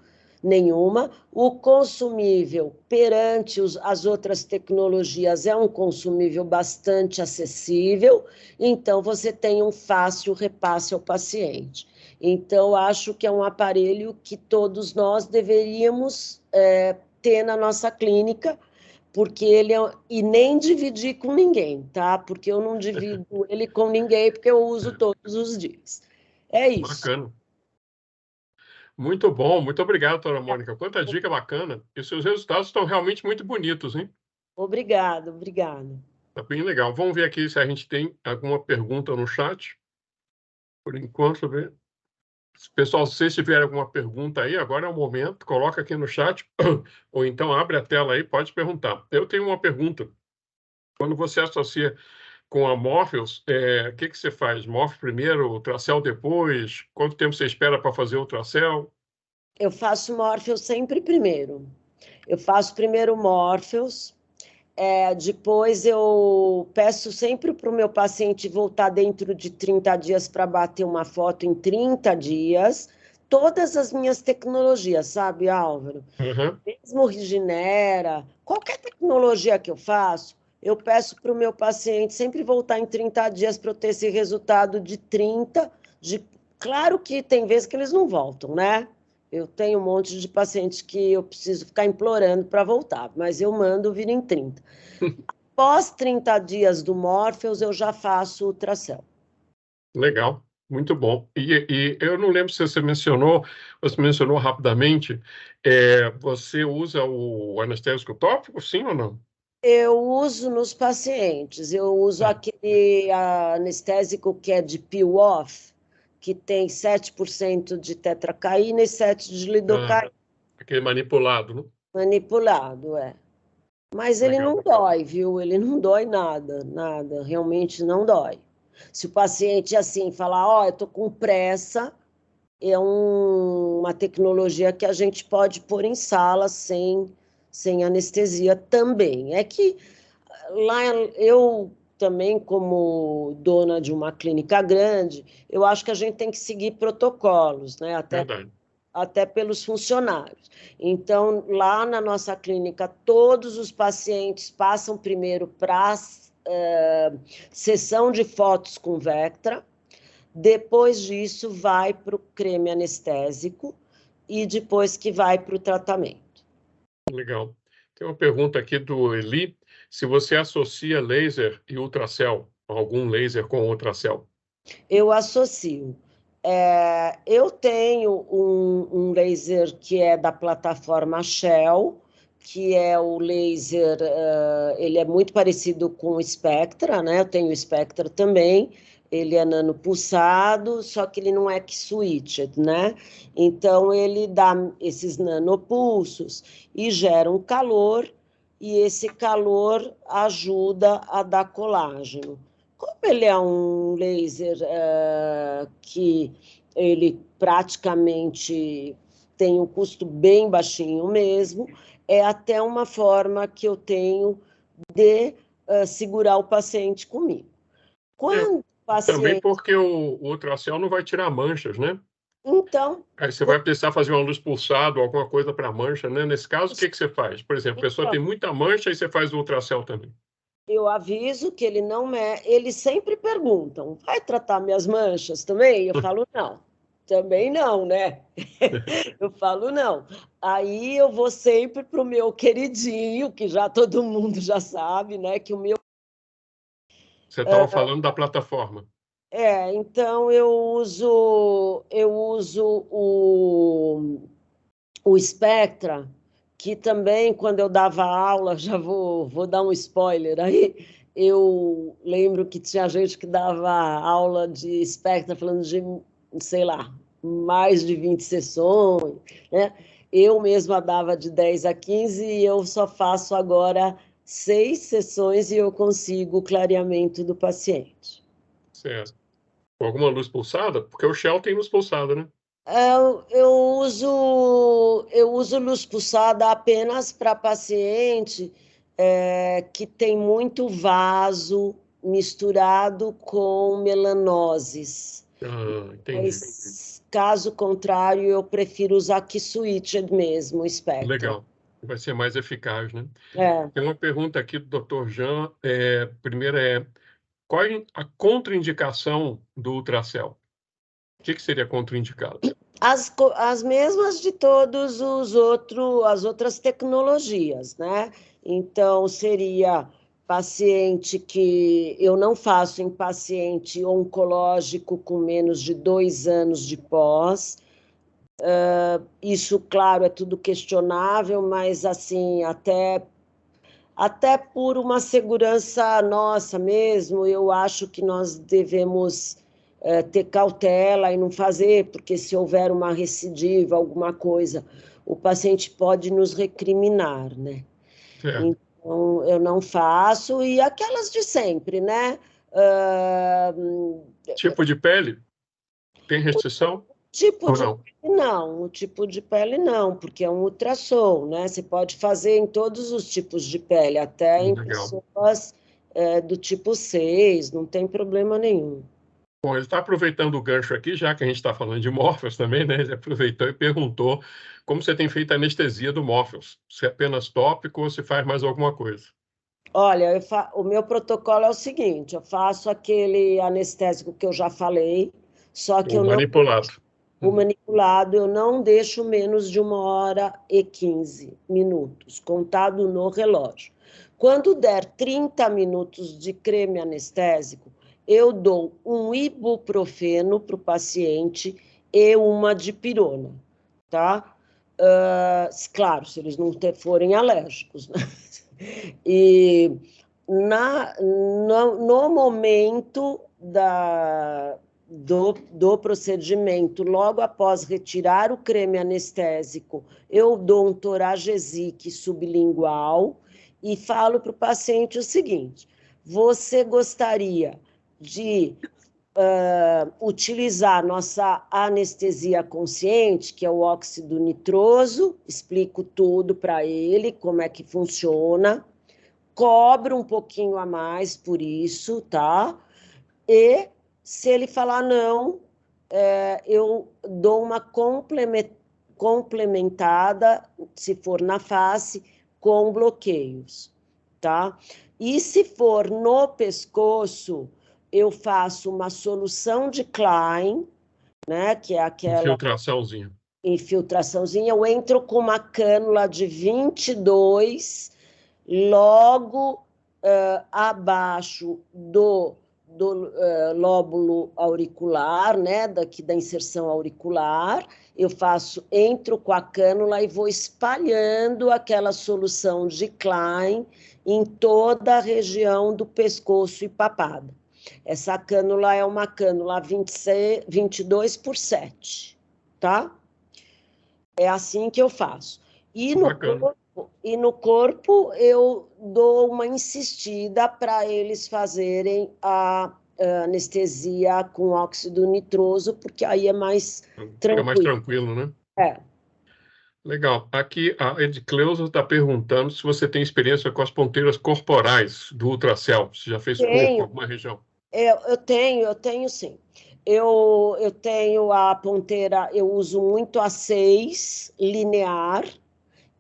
O consumível perante as outras tecnologias é um consumível bastante acessível, então você tem um fácil repasse ao paciente. Então, acho que é um aparelho que todos nós deveríamos ter na nossa clínica, porque e nem dividir com ninguém, tá? Porque eu não divido ele com ninguém, porque eu uso todos os dias. É isso. Bacana. Muito bom, muito obrigado, doutora Mônica. Quanta dica bacana. E seus resultados estão realmente muito bonitos, hein? Obrigada. Tá bem legal. Vamos ver aqui se a gente tem alguma pergunta no chat. Por enquanto, ver. Pessoal, se vocês tiverem alguma pergunta aí, agora é o momento, coloca aqui no chat, ou então abre a tela aí, pode perguntar. Eu tenho uma pergunta. Quando você associa com a Morpheus, o que você faz? Morpheus primeiro, Ultracell depois? Quanto tempo você espera para fazer o Ultracell? Eu faço Morpheus sempre primeiro. Eu faço primeiro Morpheus, Depois eu peço sempre para o meu paciente voltar dentro de 30 dias para bater uma foto em 30 dias. Todas as minhas tecnologias, sabe, Álvaro? Uhum. Mesmo Regenera, qualquer tecnologia que eu faço, eu peço para o meu paciente sempre voltar em 30 dias para eu ter esse resultado de 30. Claro que tem vezes que eles não voltam, né? Eu tenho um monte de pacientes que eu preciso ficar implorando para voltar, mas eu mando vir em 30. Após 30 dias do Morpheus, eu já faço ultrassom. Legal, muito bom. E eu não lembro se você mencionou rapidamente, você usa o anestésico tópico, sim ou não? Eu uso nos pacientes, eu uso Ah, aquele anestésico que é de peel-off, que tem 7% de tetracaína e 7% de ah, lidocaína, aquele manipulado, né? manipulado, é. Mas ele Legal. não dói, viu? Ele não dói nada, nada, realmente não dói. Se o paciente, assim, falar, ó, eu tô com pressa, é uma tecnologia que a gente pode pôr em sala sem anestesia também. É que lá eu também, como dona de uma clínica grande, eu acho que a gente tem que seguir protocolos, né? Verdade. Até pelos funcionários. Então, lá na nossa clínica, todos os pacientes passam primeiro para a sessão de fotos com Vectra, depois disso vai para o creme anestésico e depois que vai para o tratamento. Legal. Tem uma pergunta aqui do Eli, se você associa laser e ultracel, algum laser com ultracel. Eu associo. Eu tenho um laser que é da plataforma Shell, que é o laser, ele é muito parecido com o Spectra, né? Eu tenho o Spectra também, ele é nanopulsado, só que ele não é X-switched, né? Então, ele dá esses nanopulsos e gera um calor, e esse calor ajuda a dar colágeno. Como ele é um laser que ele praticamente tem um custo bem baixinho mesmo, é até uma forma que eu tenho de segurar o paciente comigo. É, Quando o também paciente... porque o ultracel não vai tirar manchas, né? Então, Aí você vai precisar fazer uma luz pulsada ou alguma coisa para mancha, né? Nesse caso, o que você faz? Por exemplo, a pessoa tem muita mancha e você faz o ultracel também. eu aviso que ele não é. Eles sempre perguntam: vai tratar minhas manchas também? Eu falo: não, também não, né? Eu falo: não. Aí eu vou sempre para o meu queridinho, que já todo mundo já sabe, né? Que o meu. Você estava falando da plataforma. Então eu uso o Spectra, que também, quando eu dava aula, já vou dar um spoiler aí, eu lembro que tinha gente que dava aula de Spectra falando de, sei lá, mais de 20 sessões, né? Eu mesma dava de 10 a 15 e eu só faço agora 6 sessões e eu consigo o clareamento do paciente. Certo. Com alguma luz pulsada? Porque o Shell tem luz pulsada, né? Eu uso luz pulsada apenas para paciente que tem muito vaso misturado com melanoses. Ah, entendi. Mas, caso contrário, eu prefiro usar Key-switched mesmo, o Spectra. Legal. Vai ser mais eficaz, né? É. Tem uma pergunta aqui do Dr. Jean. Primeira qual a contraindicação do ultracel? O que seria contraindicado? As mesmas de todos os outros, as outras tecnologias, né? Então, seria paciente que eu não faço em paciente oncológico com menos de 2 anos de pós. Isso, claro, é tudo questionável, mas assim, até por uma segurança nossa mesmo, eu acho que nós devemos ter cautela e não fazer, porque se houver uma recidiva, alguma coisa, o paciente pode nos recriminar, né? Certo. Então, eu não faço, e aquelas de sempre, né? Tipo de pele? Tem restrição? Tipo Ou de não? pele não, o tipo de pele não, porque é um ultrassom, né? Você pode fazer em todos os tipos de pele, até em Legal. pessoas do tipo 6, não tem problema nenhum. Bom, ele está aproveitando o gancho aqui, já que a gente está falando de Morpheus também, né? Ele aproveitou e perguntou como você tem feito a anestesia do Morpheus. Se é apenas tópico ou se faz mais alguma coisa. Olha, o meu protocolo é o seguinte: eu faço aquele anestésico que eu já falei, só que O eu não manipulado. o manipulado eu não deixo menos de 1h15, contado no relógio. Quando der 30 minutos de creme anestésico, eu dou um ibuprofeno para o paciente e uma dipirona, tá? Claro, se eles não forem alérgicos, né? E no momento do procedimento, logo após retirar o creme anestésico, eu dou um Toragesic sublingual e falo para o paciente o seguinte: você gostaria de utilizar nossa anestesia consciente, que é o óxido nitroso, explico tudo para ele, como é que funciona, cobro um pouquinho a mais por isso, tá? E se ele falar não, eu dou uma complementada, se for na face, com bloqueios, tá? E se for no pescoço, eu faço uma solução de Klein, né, que é aquela Infiltraçãozinha. infiltraçãozinha, eu entro com uma cânula de 22, logo abaixo do lóbulo auricular, né, daqui da inserção auricular, eu entro com a cânula e vou espalhando aquela solução de Klein em toda a região do pescoço e papada. Essa cânula é uma cânula 22/7, tá? É assim que eu faço. Bacana. E no corpo eu dou uma insistida para eles fazerem a anestesia com óxido nitroso, porque aí é mais Fica mais tranquilo. tranquilo, né? É. Legal. Aqui a Edcleusa está perguntando se você tem experiência com as ponteiras corporais do ultracel. Se já fez corpo, Tenho, alguma região? eu tenho sim. Eu tenho a ponteira, eu uso muito a 6 linear,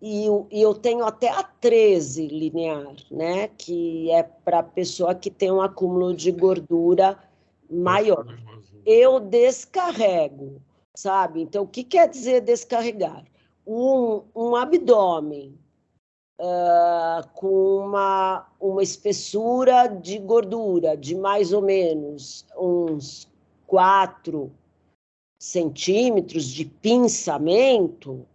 e eu tenho até a 13 linear, né? Que é para pessoa que tem um acúmulo de gordura maior. Eu descarrego, sabe? Então, o que quer dizer descarregar? Um abdômen com uma espessura de gordura de mais ou menos uns 4 centímetros de pinçamento,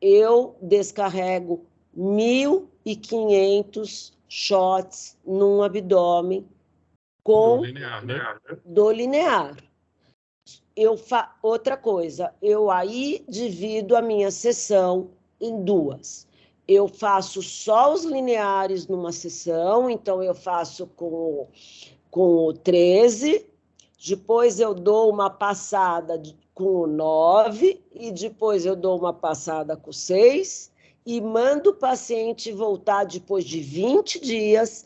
eu descarrego 1.500 shots num abdômen Do com linear, né? do linear. Outra coisa, eu aí divido a minha sessão em duas. Eu faço só os lineares numa sessão, então eu faço com o 13, depois eu dou uma passada com o 9, e depois eu dou uma passada com o 6, e mando o paciente voltar depois de 20 dias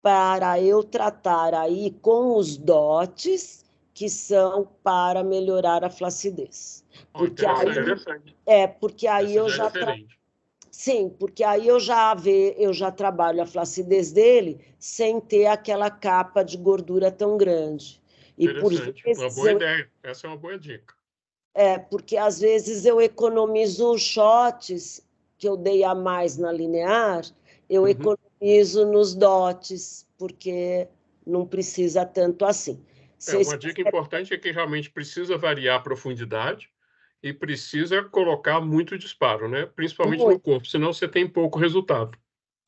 para eu tratar aí com os DOTs, que são para melhorar a flacidez. Porque aí Essa eu já é já diferente. sim, porque aí eu já trabalho a flacidez dele sem ter aquela capa de gordura tão grande. E por Interessante. Uma vezes boa ideia. Essa é uma boa dica. porque às vezes eu economizo os shots que eu dei a mais na linear, eu economizo nos dots, porque não precisa tanto assim. Uma dica importante é que realmente precisa variar a profundidade e precisa colocar muito disparo, né? Principalmente no Muito. corpo, senão você tem pouco resultado.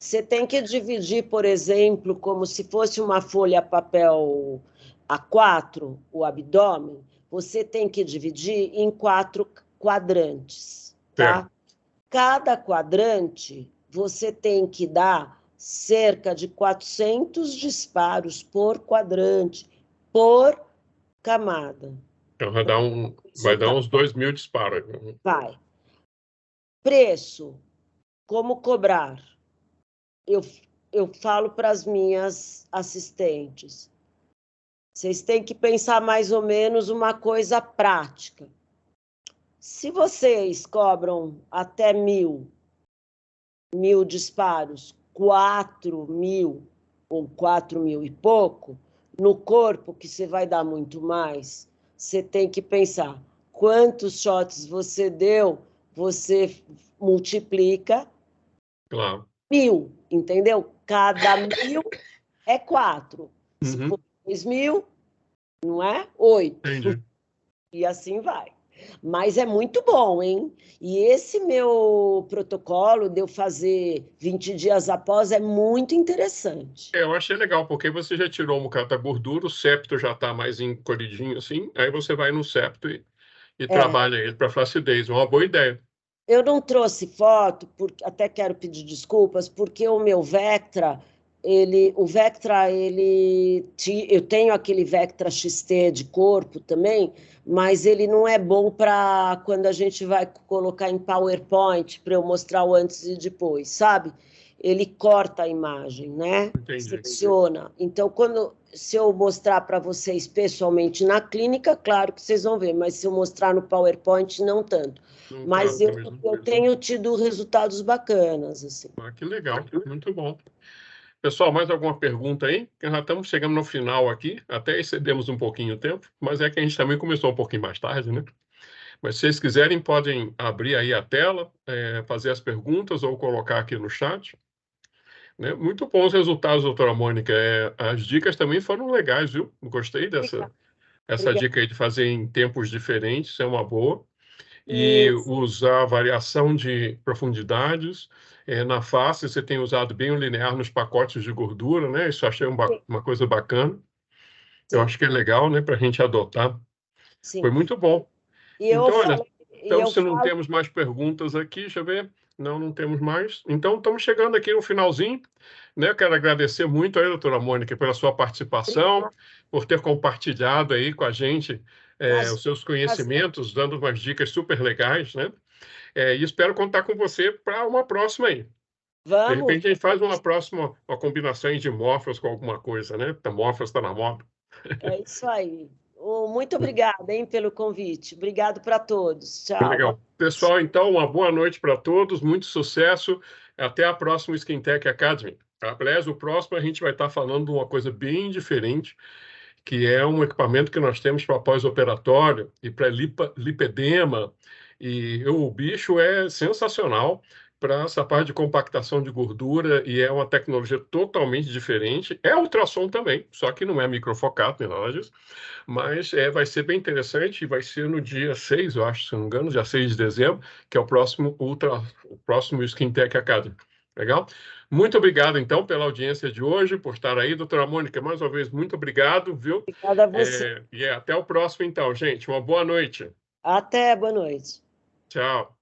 Você tem que dividir, por exemplo, como se fosse uma folha papel A4, o abdômen, você tem que dividir em 4 quadrantes, Certo. tá? Cada quadrante, você tem que dar cerca de 400 disparos por quadrante, por camada, Então vai dar uns 2.000 disparos. Vai. Preço, como cobrar? Eu falo para as minhas assistentes. Vocês têm que pensar mais ou menos uma coisa prática. Se vocês cobram até 1.000 disparos, 4.000 ou 4.000 e pouco, no corpo, que você vai dar muito mais, você tem que pensar quantos shots você deu, você multiplica. Claro. 1.000, entendeu? Cada 1.000 é 4. Se for 2.000, não é? 8. Entendi. E assim vai. Mas é muito bom, hein? E esse meu protocolo de eu fazer 20 dias após é muito interessante. Eu achei legal, porque você já tirou um bocado da gordura, o septo já está mais encolhidinho assim, aí você vai no septo e trabalha ele para flacidez. Uma boa ideia. Eu não trouxe foto, porque até quero pedir desculpas, porque o meu Vectra, eu tenho aquele Vectra XT de corpo também, mas ele não é bom para quando a gente vai colocar em PowerPoint para eu mostrar o antes e depois, sabe? Ele corta a imagem, né? Entendi. Secciona. Então, se eu mostrar para vocês pessoalmente na clínica, claro que vocês vão ver, mas se eu mostrar no PowerPoint, não tanto. Mas eu tenho tido resultados bacanas, assim. Que legal, muito bom. Pessoal, mais alguma pergunta aí? Já estamos chegando no final aqui, até excedemos um pouquinho o tempo, mas é que a gente também começou um pouquinho mais tarde, né? Mas se vocês quiserem, podem abrir aí a tela, fazer as perguntas ou colocar aqui no chat. Né? Muito bons resultados, doutora Mônica. As dicas também foram legais, viu? Gostei dessa dica aí de fazer em tempos diferentes, é uma boa. E usar variação de profundidades. Na face, você tem usado bem o linear nos pacotes de gordura, né? Isso eu achei uma coisa bacana. Eu acho que é legal, né, para a gente adotar. Sim. Foi muito bom. Então, olha, se não temos mais perguntas aqui, deixa eu ver. Não temos mais. Então, estamos chegando aqui no finalzinho. Né? Eu quero agradecer muito aí, doutora Mônica, pela sua participação, por ter compartilhado aí com a gente os seus conhecimentos, dando umas dicas super legais, né? E espero contar com você para uma próxima aí. Vamos. De repente, a gente faz uma combinação de Morpheus com alguma coisa, né? A Morpheus está na moda. É isso aí. Muito obrigada, hein, pelo convite. Obrigado para todos. Tchau. Legal. Pessoal, então, uma boa noite para todos, muito sucesso. Até a próxima Skin Tech Academy. Aliás, o próximo a gente vai estar falando de uma coisa bem diferente, que é um equipamento que nós temos para pós-operatório e para lipedema. E o bicho é sensacional para essa parte de compactação de gordura e é uma tecnologia totalmente diferente. É ultrassom também, só que não é microfocado, nem nada disso. Mas vai ser bem interessante e vai ser no dia 6, eu acho, se não me engano, dia 6 de dezembro, que é o próximo Skin Tech Academy. Legal? Muito obrigado, então, pela audiência de hoje, por estar aí. Doutora Mônica, mais uma vez, muito obrigado, viu? Obrigada a você. E até o próximo, então, gente. Uma boa noite. Até, boa noite. Tchau.